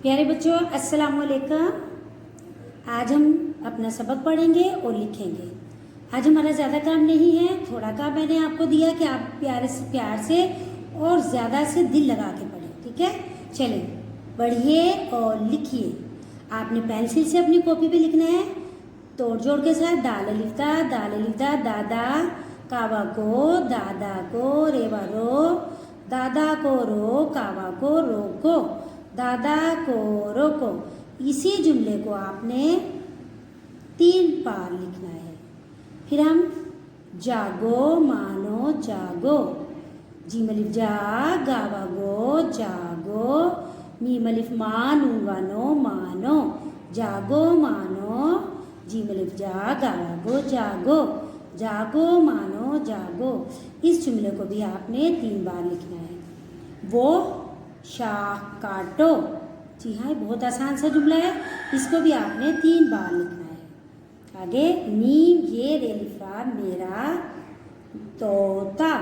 प्यारे बच्चों, अस्सलाम वालेकुम। आज हम अपना सबक पढ़ेंगे और लिखेंगे। आज हमारा ज़्यादा काम नहीं है, थोड़ा काम मैंने आपको दिया कि आप प्यार से और ज़्यादा से दिल लगा के पढ़ें। ठीक है, चलिए पढ़िए और लिखिए। आपने पेंसिल से अपनी कॉपी पे लिखना है, तोड़ जोड़ के साथ। दाल लिखता दादा, कावा को रेवा रो, दादा को रो, कावा को रोको, दादा को रोको। इसी जुमले को आपने 3 बार लिखना है। फिर हम जागो मानो जागो, जी मलिफ जा गावा गो जागो, मी मलिफ मानो मानो, जागो मानो, जी मलिफ जा गावा गो जागो, जागो मानो जागो। इस जुमले को भी आपने 3 बार लिखना है। वो शाह काटो, जी हाँ, बहुत आसान सा जुमला है, इसको भी आपने 3 बार लिखना है। आगे नीम ये रेलिफा मेरा तोता,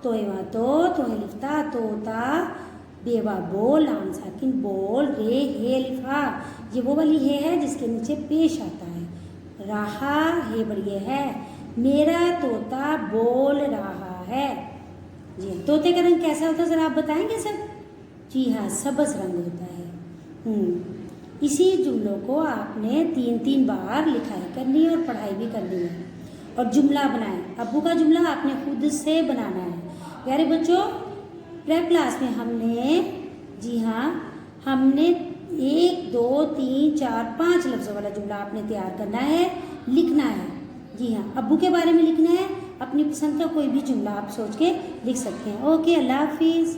तोएवा तो लिखता तोता, बेवा बोल लाम साकिन बोल, रे हे लिफा, ये वो वाली है जिसके नीचे पेश आता है। रहा हे बढ़िया है, मेरा तोता बोल रहा है। जी, तोते का रंग कैसा होता है जरा आप बताएंगे सर? जी हाँ, सबज रंग होता है। इसी जुमलों को आपने 3-3 बार लिखाई करनी है और पढ़ाई भी करनी है। और जुमला बनाएं। अब्बू का जुमला आपने खुद से बनाना है। प्यारे बच्चों, प्रेप क्लास में हमने, जी हाँ, हमने 1, 2, 3, 4, 5 लफ्ज़ों वाला जुमला आपने तैयार करना है, लिखना है। जी हाँ, अब्बू के बारे में लिखना है। अपनी पसंद का कोई भी जुमला आप सोच के लिख सकते हैं। ओके, अल्लाह हाफिज़।